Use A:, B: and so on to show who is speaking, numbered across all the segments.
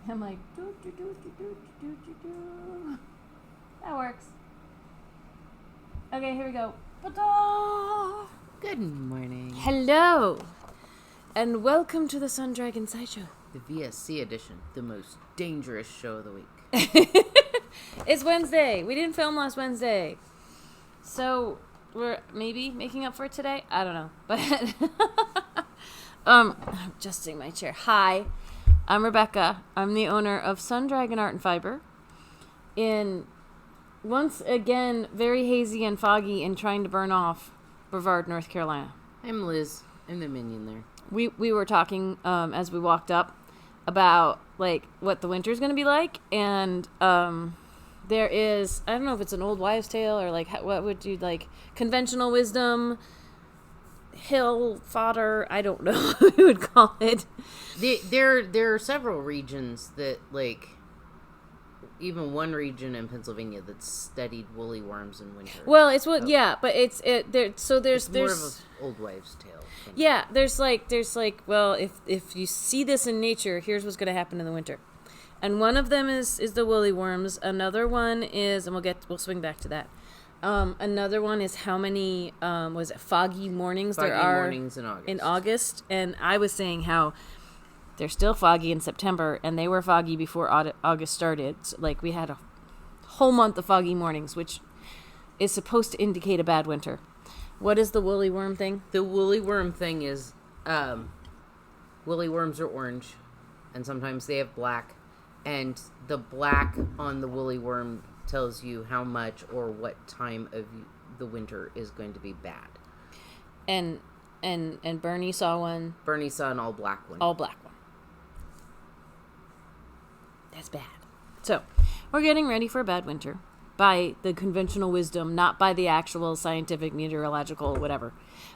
A: I'm like, do, do, do, do, do, do, do, do. That works. Okay, here we go. Ta-da!
B: Good morning.
A: Hello, and welcome to the Sun Dragon Sideshow.
B: The VSC edition, the most dangerous show of the week.
A: It's Wednesday. We didn't film last Wednesday. So, we're maybe making up for it today? I don't know. But, I'm adjusting my chair. Hi, I'm Rebecca. I'm the owner of Sun Dragon Art and Fiber. In, once again, very hazy and foggy and trying to burn off Brevard, North Carolina.
B: I'm Liz. I'm the minion there.
A: We were talking as we walked up about like what the winter's going to be like, and there is, I don't know if it's an old wives' tale or like what would you like, conventional wisdom, hill fodder, I don't know what we would call it.
B: There are several regions that, like, even one region in Pennsylvania that's studied woolly worms in winter.
A: Well, it's what, yeah, but it's there. So there's
B: more of an old wives' tale.
A: Yeah, there's like, well, if you see this in nature, here's what's going to happen in the winter. And one of them is the woolly worms. Another one is, and we'll swing back to that. Another one is how many, was it foggy mornings there are
B: mornings in
A: August. And I was saying how they're still foggy in September, and they were foggy before August started. So, like, we had a whole month of foggy mornings, which is supposed to indicate a bad winter. What is the woolly worm thing?
B: The woolly worm thing is, woolly worms are orange, and sometimes they have black, and the black on the woolly worm tells you how much or what time of the winter is going to be bad.
A: And Bernie saw one.
B: Bernie saw an all black one.
A: All black one. That's bad. So, we're getting ready for a bad winter. By the conventional wisdom, not by the actual scientific, meteorological, whatever.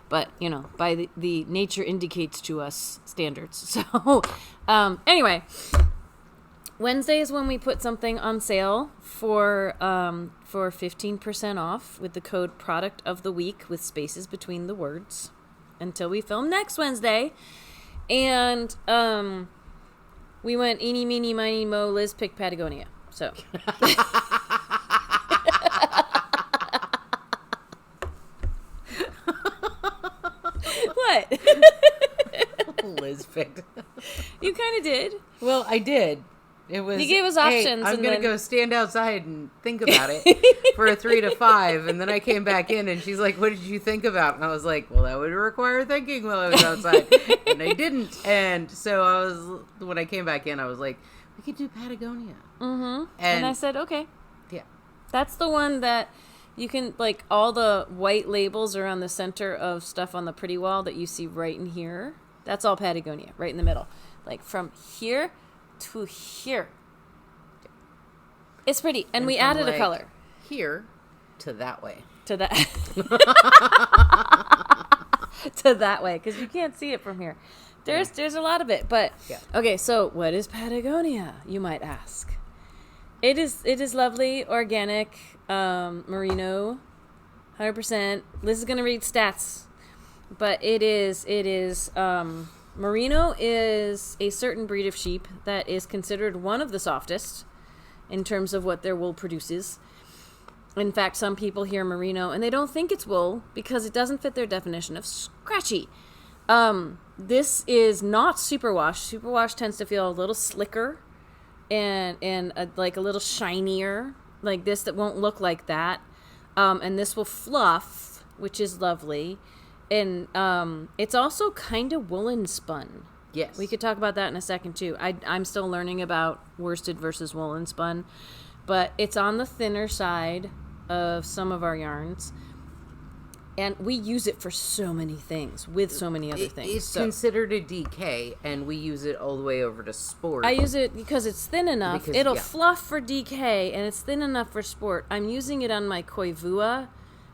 A: But, you know, by the nature indicates to us standards. So, anyway, Wednesday is when we put something on sale for 15% off with the code product of the week with spaces between the words until we film next Wednesday. And we went eeny, meeny, miny, mo, Liz picked Patagonia. So... What?
B: Liz picked.
A: You kind of did.
B: Well, I did. It was.
A: You gave us options.
B: Hey, I'm going to go stand outside and think about it for a 3 to 5. And then I came back in and she's like, what did you think about? And I was like, well, that would require thinking while I was outside. And I didn't. And so when I came back in, I was like, we could do Patagonia.
A: Mm-hmm. And I said, okay.
B: Yeah.
A: That's the one that you can, like, all the white labels are on the center of stuff on the pretty wall that you see right in here. That's all Patagonia, right in the middle. Like, from here to here. It's pretty. And we added a color.
B: Here to that way.
A: To that. To that way, because you can't see it from here. There's a lot of it, but yeah. Okay, so what is Patagonia, you might ask? It is lovely, organic, merino, 100%. Liz is going to read stats, but it is, merino is a certain breed of sheep that is considered one of the softest in terms of what their wool produces. In fact, some people hear merino and they don't think it's wool because it doesn't fit their definition of scratchy. This is not superwash. Superwash tends to feel a little slicker and like a little shinier, like this that won't look like that. And this will fluff, which is lovely. And it's also kind of woolen spun.
B: Yes.
A: We could talk about that in a second too. I'm still learning about worsted versus woolen spun, but it's on the thinner side of some of our yarns. And we use it for so many things, with so many other things.
B: It's considered a DK, and we use it all the way over to sport.
A: I use it because it's thin enough. It'll fluff for DK, and it's thin enough for sport. I'm using it on my Koivua,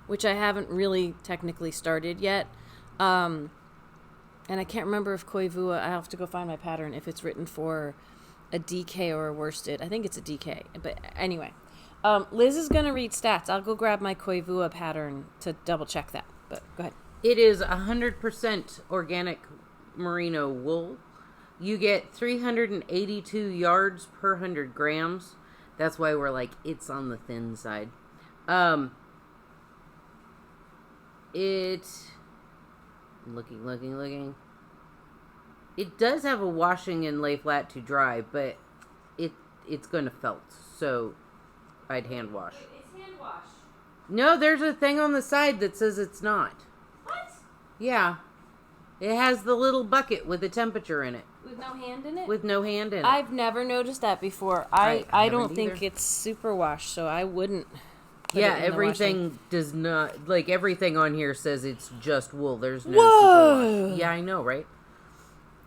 A: which I haven't really technically started yet. And I can't remember if Koivua, I have to go find my pattern, if it's written for a DK or a worsted. I think it's a DK. But anyway. Liz is going to read stats. I'll go grab my Koivua pattern to double check that. But go ahead.
B: It is 100% organic merino wool. You get 382 yards per 100 grams. That's why we're like, it's on the thin side. Looking. It does have a washing and lay flat to dry, but it's going to felt. So I'd hand wash.
A: It's hand wash.
B: No, there's a thing on the side that says it's not.
A: What?
B: Yeah. It has the little bucket with the temperature in it.
A: With no hand in it?
B: With no hand in it.
A: I've never noticed that before. I don't think it's superwash, so I wouldn't.
B: Yeah, everything does not, like, everything on here says it's just wool. There's no superwash. Yeah, I know, right?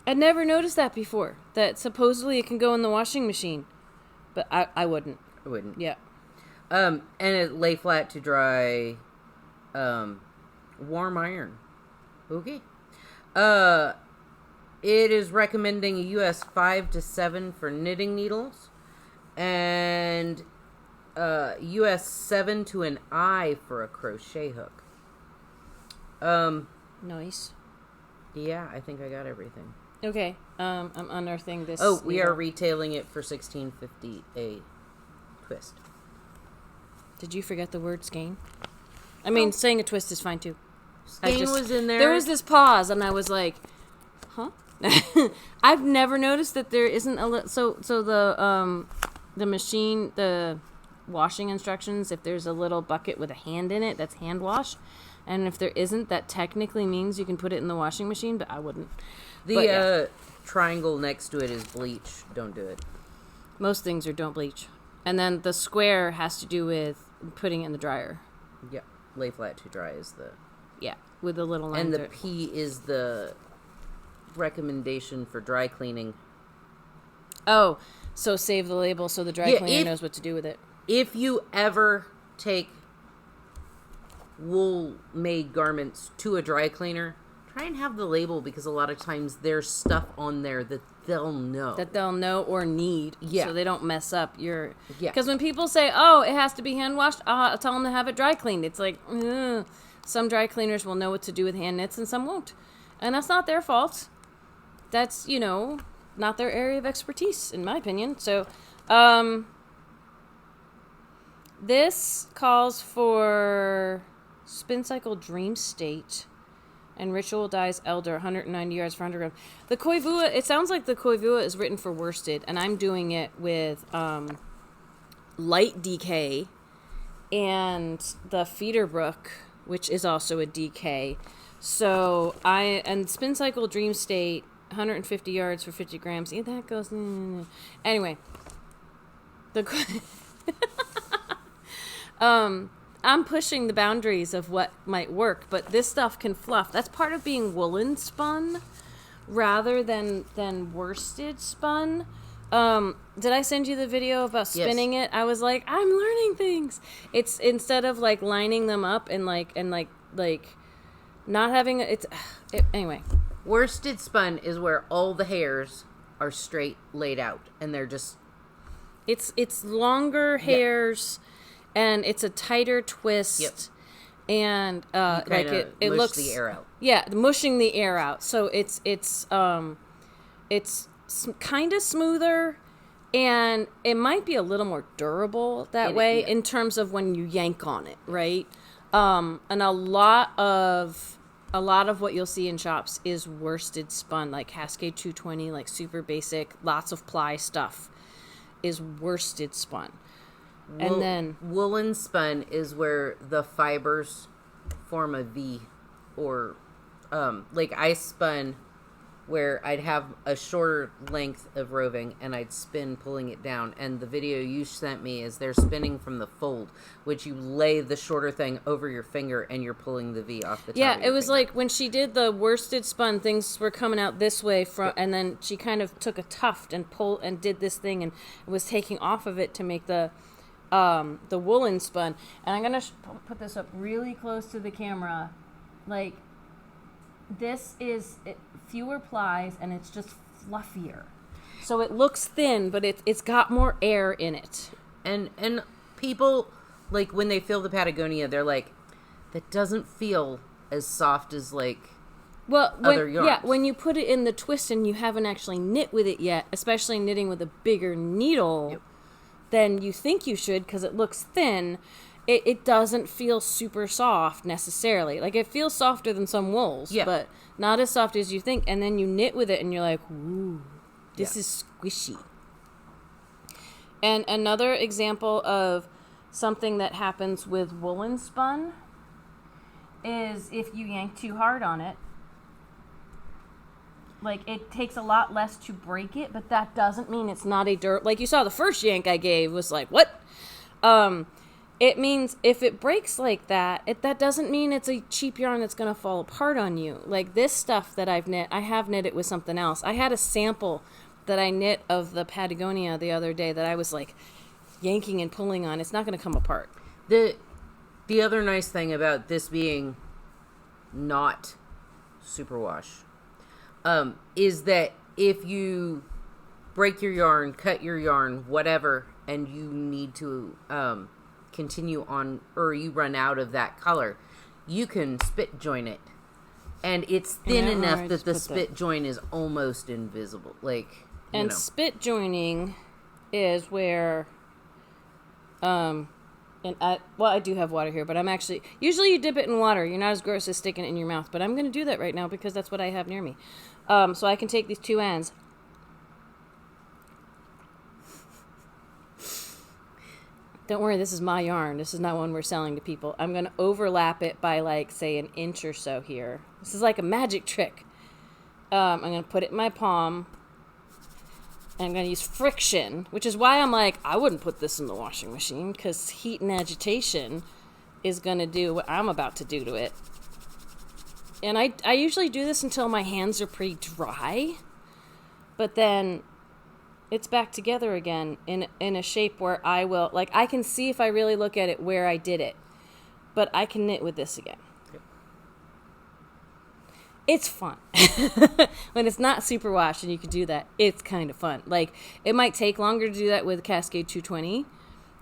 A: I'd never noticed that before. That supposedly it can go in the washing machine. But I wouldn't.
B: I wouldn't.
A: Yeah.
B: And it lay flat to dry, warm iron. Okay. It is recommending a US 5 to 7 for knitting needles. And US 7 to an I for a crochet hook.
A: Nice.
B: Yeah, I think I got everything.
A: Okay. I'm unearthing this.
B: Oh, we are retailing it for $16.50 a twist.
A: Did you forget the word skein? I mean, saying a twist is fine too.
B: Skein was in there.
A: There was this pause, and I was like, "Huh?" I've never noticed that there isn't a so the machine, the washing instructions. If there's a little bucket with a hand in it, that's hand wash, and if there isn't, that technically means you can put it in the washing machine. But I wouldn't.
B: The triangle next to it is bleach. Don't do it.
A: Most things are don't bleach, and then the square has to do with putting it in the dryer.
B: Yeah, lay flat to dry is the.
A: Yeah, with a little line.
B: And the P is the recommendation for dry cleaning.
A: Oh, so save the label so the dry cleaner knows what to do with it.
B: If you ever take wool-made garments to a dry cleaner, try and have the label, because a lot of times there's stuff on there that they'll know.
A: That they'll know or need.
B: Yeah.
A: So they don't mess up your...
B: Yeah.
A: Because when people say, oh, it has to be hand washed, I'll tell them to have it dry cleaned. It's like, some dry cleaners will know what to do with hand knits and some won't. And that's not their fault. That's, not their area of expertise, in my opinion. So, this calls for Spin Cycle Dream State and Ritual Dyes Elder, 190 yards for 100 grams. The Koivua, it sounds like the Koivua is written for worsted, and I'm doing it with light DK and the Feederbrook, which is also a DK. So and Spin Cycle Dream State, 150 yards for 50 grams. Yeah, that goes. Anyway, I'm pushing the boundaries of what might work, but this stuff can fluff. That's part of being woolen spun rather than worsted spun. Did I send you the video about spinning it? I was like, I'm learning things. It's instead of like lining them up and like not having anyway.
B: Worsted spun is where all the hairs are straight laid out, and they're just
A: it's longer hairs, and it's a tighter twist.
B: Yep.
A: And like it
B: mush
A: looks
B: the air out.
A: Yeah, mushing the air out. So it's kind of smoother, and it might be a little more durable that way in terms of when you yank on it, right? And a lot of what you'll see in shops is worsted spun, like Cascade 220, like super basic, lots of ply stuff is worsted spun. And then
B: woolen spun is where the fibers form a V, or like I spun where I'd have a shorter length of roving and I'd spin pulling it down, and the video you sent me is they're spinning from the fold, which you lay the shorter thing over your finger and you're pulling the V off the top.
A: Yeah,
B: of
A: it was
B: finger.
A: like when she did the worsted spun, things were coming out this way from, and then she kind of took a tuft and pulled and did this thing and was taking off of it to make the woolen spun. And I'm gonna put this up really close to the camera, like. This is fewer plies, and it's just fluffier. So it looks thin, but it's got more air in it.
B: And people, like, when they feel the Patagonia, they're like, that doesn't feel as soft as, like, other yarns.
A: When you put it in the twist and you haven't actually knit with it yet, especially knitting with a bigger needle than you think you should because it looks thin, it doesn't feel super soft necessarily. Like, it feels softer than some wools, but not as soft as you think. And then you knit with it and you're like, ooh, this is squishy. And another example of something that happens with woolen spun is if you yank too hard on it. Like, it takes a lot less to break it, but that doesn't mean it's not a like you saw the first yank I gave was like, what? It means if it breaks like that, that doesn't mean it's a cheap yarn that's going to fall apart on you. Like this stuff that I've knit, I have knit it with something else. I had a sample that I knit of the Patagonia the other day that I was like yanking and pulling on. It's not going to come apart.
B: The other nice thing about this being not superwash is that if you break your yarn, cut your yarn, whatever, and you need to continue on, or you run out of that color, you can spit join it, and it's thin enough that the spit join is almost invisible. Like,
A: and spit joining is where, I do have water here, but I'm actually usually you dip it in water. You're not as gross as sticking it in your mouth, but I'm going to do that right now because that's what I have near me. So I can take these two ends. Don't worry, this is my yarn. This is not one we're selling to people. I'm going to overlap it by, like, say, an inch or so here. This is like a magic trick. I'm going to put it in my palm. And I'm going to use friction, which is why I'm like, I wouldn't put this in the washing machine, because heat and agitation is going to do what I'm about to do to it. And I usually do this until my hands are pretty dry. But then it's back together again in a shape where I will, like, I can see if I really look at it where I did it. But I can knit with this again. Yep. It's fun. When it's not super washed and you can do that, it's kind of fun. Like, it might take longer to do that with Cascade 220,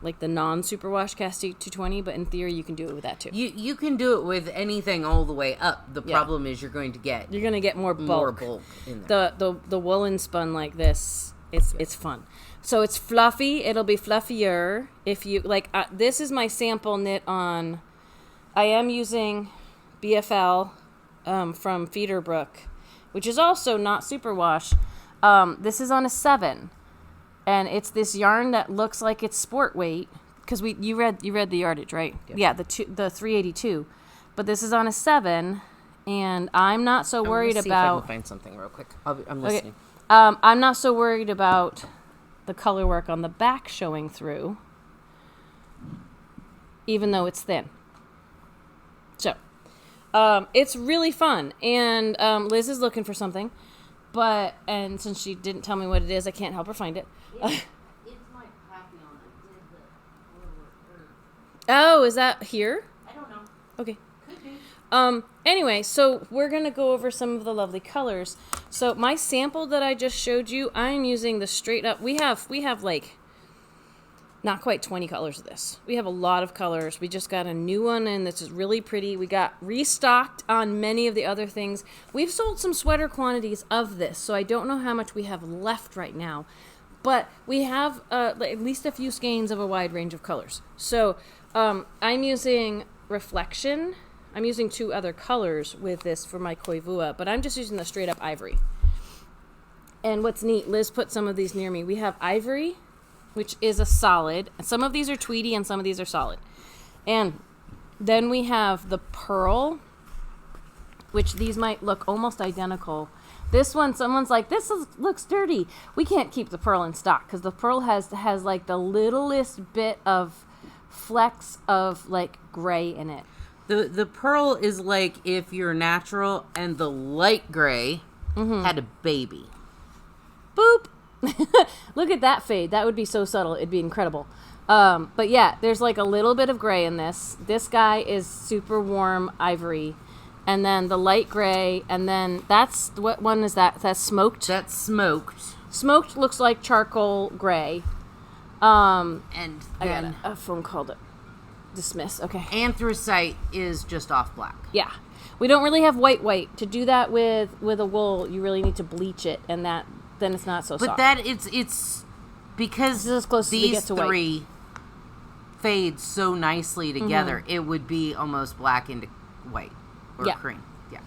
A: like the non-super wash Cascade 220, but in theory you can do it with that too.
B: You can do it with anything all the way up. The problem is you're going to get
A: more bulk
B: in there.
A: The woolen spun like this. It's fun. So it's fluffy. It'll be fluffier if you like. This is my sample knit on. I am using BFL from Feederbrook, which is also not superwash. This is on a 7, and it's this yarn that looks like it's sport weight because you read the yardage, right? Yep. Yeah, the 382, but this is on a 7, and I'm not so worried about.
B: If I can find something real quick. I'm listening.
A: Okay. I'm not so worried about the color work on the back showing through, even though it's thin. So, it's really fun. And Liz is looking for something, and since she didn't tell me what it is, I can't help her find it.
B: It's my papillon. I did the
A: Oh, is that here?
B: I don't know.
A: Okay.
B: Could be.
A: Anyway, so we're going to go over some of the lovely colors. So my sample that I just showed you, I'm using the straight up. We have like not quite 20 colors of this. We have a lot of colors. We just got a new one, and this is really pretty. We got restocked on many of the other things. We've sold some sweater quantities of this, so I don't know how much we have left right now. But we have at least a few skeins of a wide range of colors. So I'm using Reflection. I'm using 2 other colors with this for my Koivua, but I'm just using the straight up ivory. And what's neat, Liz put some of these near me. We have ivory, which is a solid. Some of these are tweedy and some of these are solid. And then we have the pearl, which these might look almost identical. This one, someone's like, looks dirty. We can't keep the pearl in stock because the pearl has like the littlest bit of flecks of like gray in it.
B: The pearl is like if your natural and the light gray had a baby.
A: Boop! Look at that fade. That would be so subtle. It'd be incredible. But yeah, there's like a little bit of gray in this. This guy is super warm ivory. And then the light gray. And then what one is that? That's smoked?
B: That's smoked.
A: Smoked looks like charcoal gray.
B: And
A: I got a phone call. dismiss. Okay.
B: Anthracite is just off black.
A: Yeah. We don't really have white. To do that with a wool, you really need to bleach it, and then it's not so soft.
B: But that it's because
A: this is as close as we
B: these
A: get to
B: three
A: white.
B: fade so nicely together, it would be almost black into white or cream. Yeah.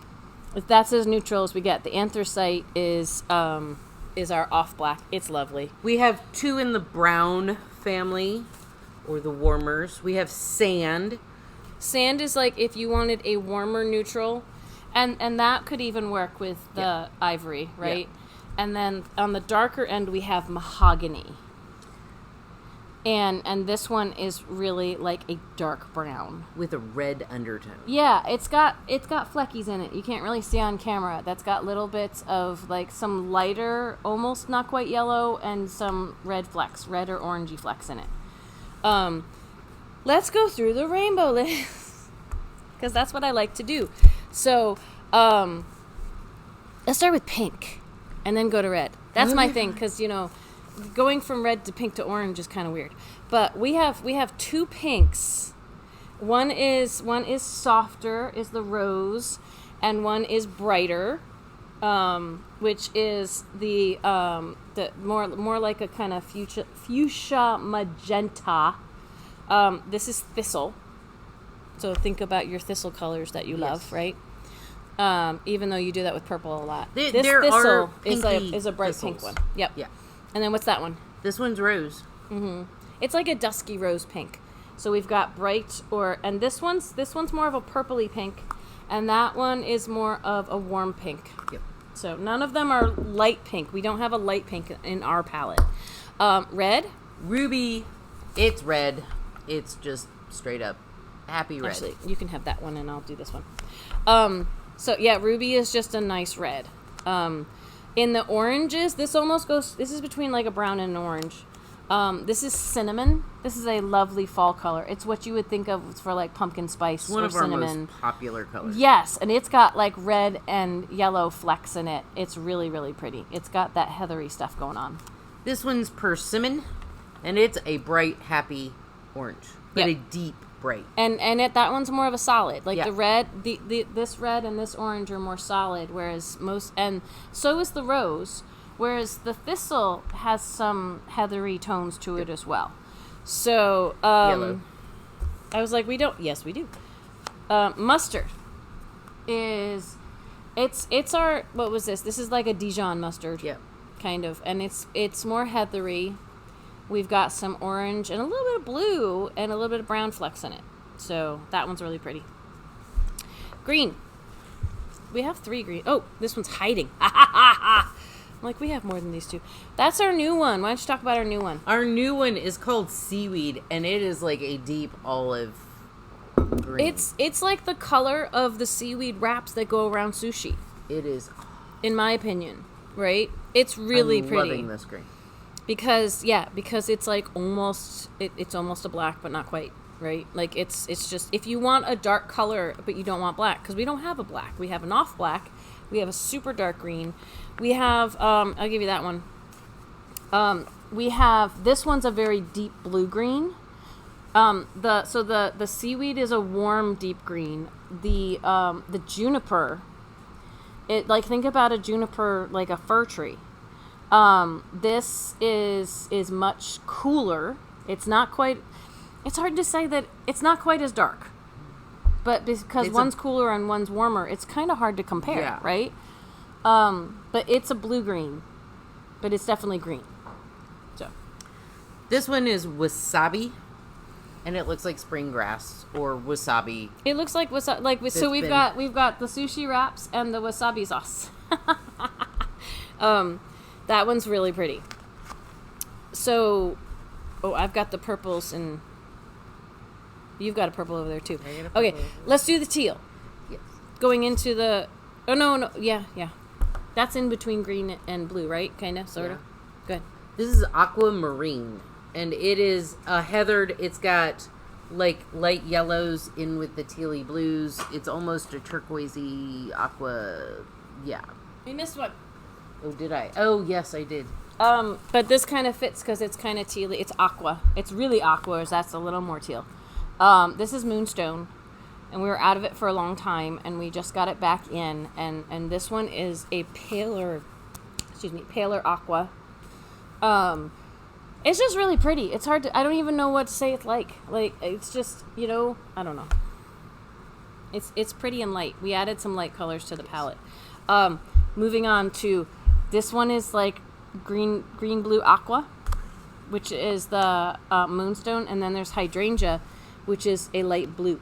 A: That's as neutral as we get. The anthracite is our off black. It's lovely.
B: We have two in the brown family, or the warmers. We have sand.
A: Sand is like if you wanted a warmer neutral, and that could even work with the ivory, right? Yeah. And then on the darker end we have mahogany. And this one is really like a dark brown
B: with a red undertone.
A: Yeah, it's got fleckies in it. You can't really see on camera. That's got little bits of like some lighter, almost not quite yellow, and some red flecks, red or orangey flecks in it. Let's go through the rainbow list because that's what I like to do. So, let's start with pink and then go to red. That's my thing because, going from red to pink to orange is kind of weird. But we have two pinks. One is softer, is the rose, and one is brighter, which is the more like a kind of fuchsia magenta. This is thistle. So think about your thistle colors that you love, right? Even though you do that with purple a lot. This thistle is a bright pink one. Yep. Yeah. And then what's that one?
B: This one's rose.
A: Mm-hmm. It's like a dusky rose pink. So we've got bright and this one's more of a purpley pink, and that one is more of a warm pink. Yep. So none of them are light pink. We don't have a light pink in our palette. Red,
B: ruby. It's red. It's just straight up happy red.
A: Actually, you can have that one, and I'll do this one. So yeah, ruby is just a nice red. In the oranges, this is between like a brown and an orange. This is cinnamon. This is a lovely fall color. It's what you would think of for like pumpkin spice or cinnamon.
B: One of our most popular colors.
A: Yes, and it's got like red and yellow flecks in it. It's really, really pretty. It's got that heathery stuff going on.
B: This one's persimmon, and it's a bright, happy orange, but a deep bright.
A: And that one's more of a solid. Like the red, this red and this orange are more solid, whereas and so is the rose, whereas the thistle has some heathery tones to it as well. So
B: yellow.
A: I was like, we don't. Yes, we do. Mustard is it's our, what was this? This is like a Dijon mustard.
B: Yep.
A: Kind of, and it's more heathery. We've got some orange and a little bit of blue and a little bit of brown flecks in it. So that one's really pretty. Green. We have 3 green. Oh, this one's hiding. I'm like, we have more than these 2. That's our new one. Why don't you talk about our new one?
B: Our new one is called Seaweed, and it is like a deep olive green.
A: It's like the color of the seaweed wraps that go around sushi.
B: It is.
A: In my opinion, right? It's really pretty.
B: I'm loving this green.
A: Because it's like it's almost a black, but not quite, right? Like it's just, if you want a dark color, but you don't want black, because we don't have a black. We have an off black. We have a super dark green. We have, I'll give you that one. We have, this one's a very deep blue green. The seaweed is a warm deep green. The juniper, think about a juniper like a fir tree. This is much cooler. It's not quite, it's hard to say that it's not quite as dark, but because one's cooler and one's warmer, it's kind of hard to compare, right? But it's a blue-green, but it's definitely green. So
B: this one is wasabi, and it looks like spring grass or wasabi.
A: It looks like wasabi, so we've got the sushi wraps and the wasabi sauce. That one's really pretty. So, I've got the purples, and you've got a purple over there too. Okay, let's do the teal.
B: Yes.
A: Going into the, no, yeah. That's in between green and blue, right? Kind of, sort of. Good.
B: This is aquamarine, and it is a heathered. It's got like light yellows in with the tealy blues. It's almost a turquoisey aqua. Yeah.
A: We missed one.
B: Oh, did I? Oh, yes, I did.
A: But this kind of fits because it's kind of tealy. It's aqua. It's really aqua, that's a little more teal. This is Moonstone, and we were out of it for a long time, and we just got it back in, and this one is a paler aqua. It's just really pretty. It's hard to, I don't even know what to say it's like. Like, it's just, I don't know. It's pretty and light. We added some light colors to the palette. Moving on to, this one is like green blue aqua, which is the Moonstone, and then there's Hydrangea, which is a light blue.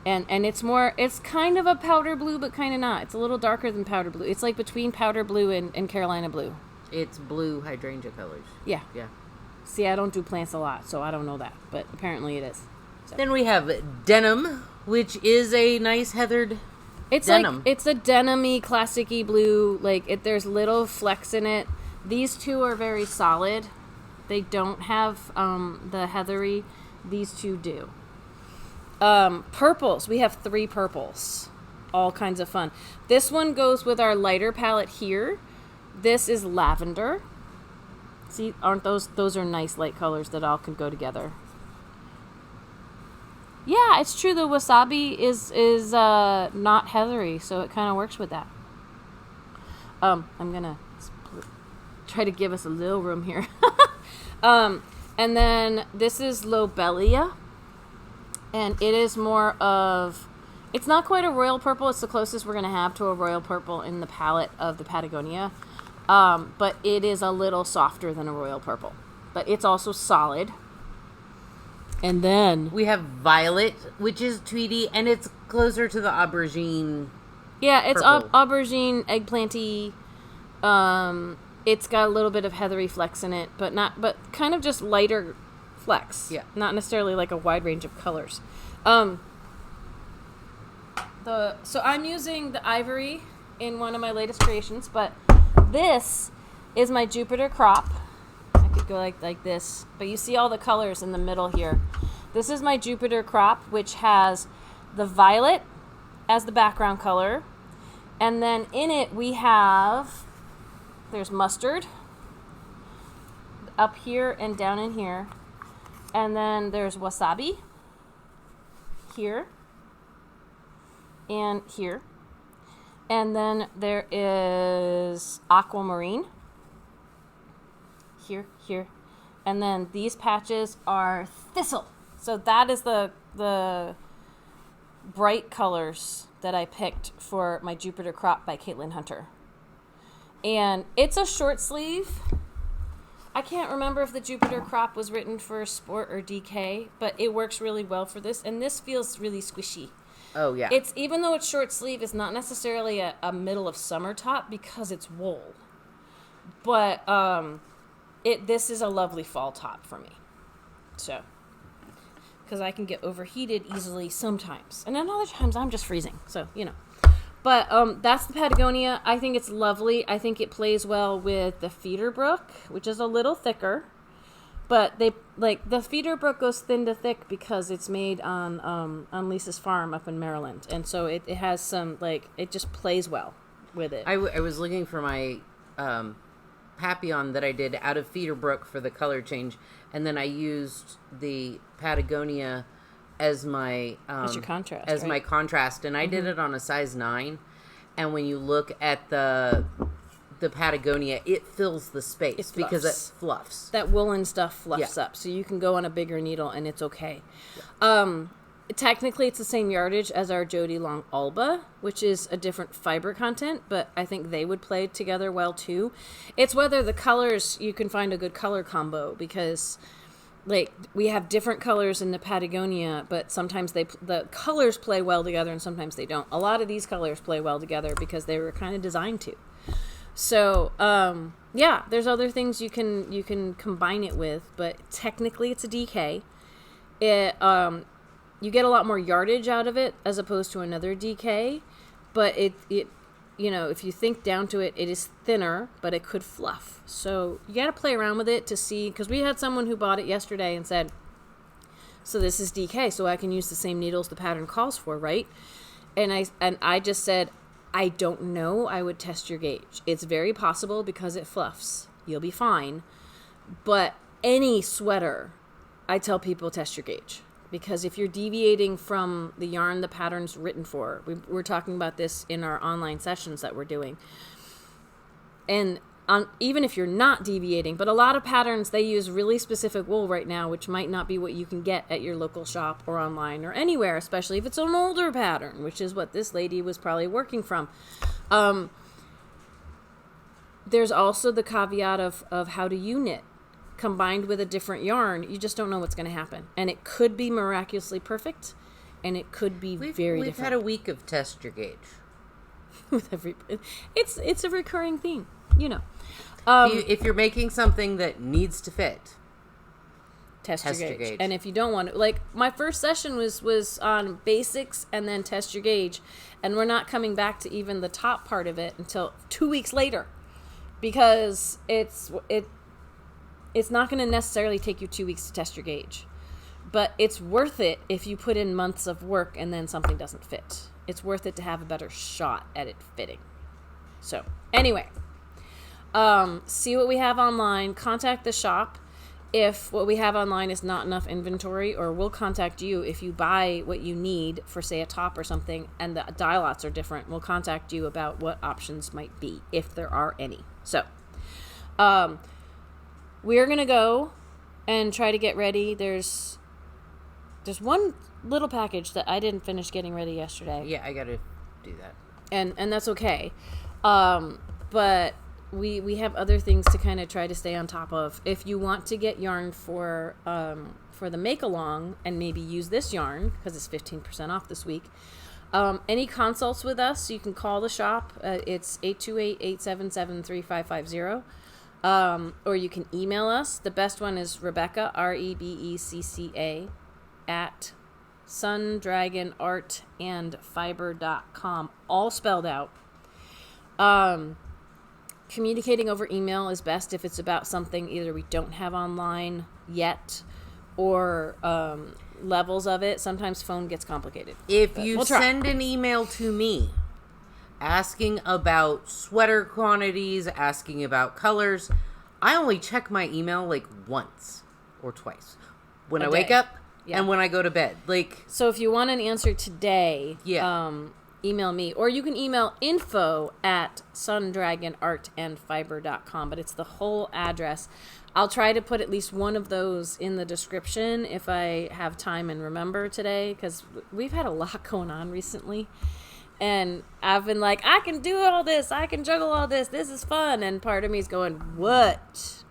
A: And it's kind of a powder blue, but kind of not. It's a little darker than powder blue. It's like between powder blue and Carolina blue.
B: It's blue hydrangea colors.
A: Yeah.
B: Yeah.
A: See, I don't do plants a lot, so I don't know that, but apparently it is. So.
B: Then we have Denim, which is a nice heathered denim.
A: Like, it's a denim-y, classic-y blue. Like, there's little flecks in it. These two are very solid. They don't have the heathery. These two do. Purples. We have 3 purples. All kinds of fun. This one goes with our lighter palette here. This is lavender. See, aren't those are nice light colors that all can go together. Yeah, it's true. The wasabi is not heathery, so it kind of works with that. I'm gonna try to give us a little room here. And then this is Lobelia, and it is more of, it's not quite a royal purple. It's the closest we're gonna have to a royal purple in the palette of the Patagonia. But it is a little softer than a royal purple. But it's also solid. And then
B: we have Violet, which is Tweedy, and it's closer to the aubergine.
A: Yeah, it's aubergine, eggplanty. It's got a little bit of heathery flecks in it, but kind of just lighter flecks.
B: Yeah.
A: Not necessarily like a wide range of colors. So I'm using the ivory in one of my latest creations, but this is my Juniper crop. I could go like this, but you see all the colors in the middle here. This is my Juniper crop, which has the violet as the background color, and then in it we have, there's mustard up here and down in here, and then there's wasabi here and here. And then there is aquamarine here. And then these patches are thistle. So that is the bright colors that I picked for my Juniper crop by Caitlin Hunter. And it's a short sleeve. I can't remember if the Juniper crop was written for sport or DK, but it works really well for this. And this feels really squishy.
B: Oh, yeah.
A: It's, even though it's short sleeve, it's not necessarily a middle of summer top because it's wool. But this is a lovely fall top for me. So, because I can get overheated easily sometimes. And then other times I'm just freezing. So, But that's the Patagonia. I think it's lovely. I think it plays well with the Feeder Brook, which is a little thicker. But the Feeder Brook goes thin to thick because it's made on Lisa's farm up in Maryland, and so it has some, it just plays well with it.
B: I was looking for my Papillon that I did out of Feeder Brook for the color change, and then I used the Patagonia as my
A: as your contrast,
B: as
A: right?
B: my contrast, and I did it on a size 9. And when you look at the Patagonia, it fills the space because it fluffs.
A: That woolen stuff fluffs up, so you can go on a bigger needle and it's okay.
B: Yeah.
A: Technically, it's the same yardage as our Jody Long Alba, which is a different fiber content, but I think they would play together well too. It's whether the colors, you can find a good color combo, because we have different colors in the Patagonia, but sometimes the colors play well together and sometimes they don't. A lot of these colors play well together because they were kind of designed to. So, there's other things you can combine it with, but technically it's a DK. You get a lot more yardage out of it as opposed to another DK, but it if you think down to it, it is thinner, but it could fluff. So you got to play around with it to see, because we had someone who bought it yesterday and said, so this is DK, so I can use the same needles the pattern calls for, right? And I just said, I don't know. I would test your gauge. It's very possible because it fluffs. You'll be fine. But any sweater, I tell people test your gauge. because if you're deviating from the yarn the pattern's written for, we're talking about this in our online sessions that we're doing, and even if you're not deviating, but a lot of patterns, they use really specific wool right now, which might not be what you can get at your local shop or online or anywhere, especially if it's an older pattern, which is what this lady was probably working from. There's also the caveat of how do you knit. Combined with a different yarn, you just don't know what's going to happen. And it could be miraculously perfect, and it could be very different. We've
B: had a week of test your gauge.
A: With it's a recurring theme, you know.
B: If you're making something that needs to fit,
A: test your gauge. And if you don't want to, like my first session was on basics and then test your gauge, and we're not coming back to even the top part of it until 2 weeks later, because it's not going to necessarily take you 2 weeks to test your gauge, but it's worth it if you put in months of work and then something doesn't fit. It's worth it to have a better shot at it fitting. So anyway, see what we have online, contact the shop if what we have online is not enough inventory, or we'll contact you if you buy what you need for, say, a top or something and the dye lots are different. We'll contact you about what options might be, if there are any. So we're going to go and try to get ready. There's one little package that I didn't finish getting ready yesterday.
B: Yeah, I got to do that.
A: And that's okay. But we have other things to kind of try to stay on top of. If you want to get yarn for the make-along and maybe use this yarn, because it's 15% off this week, any consults with us, you can call the shop. It's 828-877-3550. Or you can email us. The best one is Rebecca, REBECCA, at sundragonartandfiber.com, all spelled out. Communicating over email is best if it's about something either we don't have online yet or levels of it. Sometimes phone gets complicated.
B: If you send an email to me asking about sweater quantities, asking about colors, I only check my email like once or twice. When I wake up and when I go to bed.
A: So if you want an answer today, email me. Or you can email info@sundragonartandfiber.com, but it's the whole address. I'll try to put at least one of those in the description if I have time and remember today, because we've had a lot going on recently. And I've been like, I can do all this. I can juggle all this. This is fun. And part of me is going, what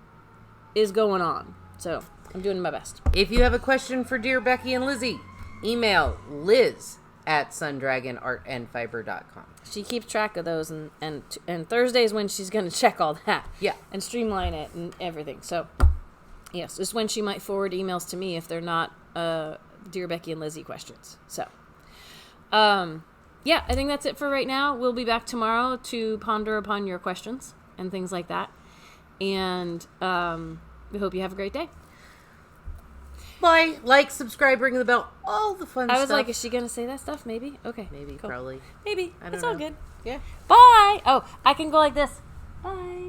A: is going on? So I'm doing my best.
B: If you have a question for dear Becky and Lizzie, email liz@sundragonartandfiber.com.
A: She keeps track of those. And Thursday is when she's going to check all that.
B: Yeah. And
A: streamline it and everything. So, yes, this is when she might forward emails to me if they're not dear Becky and Lizzie questions. So, yeah, I think that's it for right now. We'll be back tomorrow to ponder upon your questions and things like that. And we hope you have a great day.
B: Bye. Like, subscribe, ring the bell, all the fun stuff.
A: I was like, is she going to say that stuff? Maybe? Okay.
B: Maybe,
A: cool.
B: Probably.
A: Maybe.
B: I don't
A: it's
B: know.
A: all good.
B: Yeah.
A: Bye. Oh, I can go like this. Bye.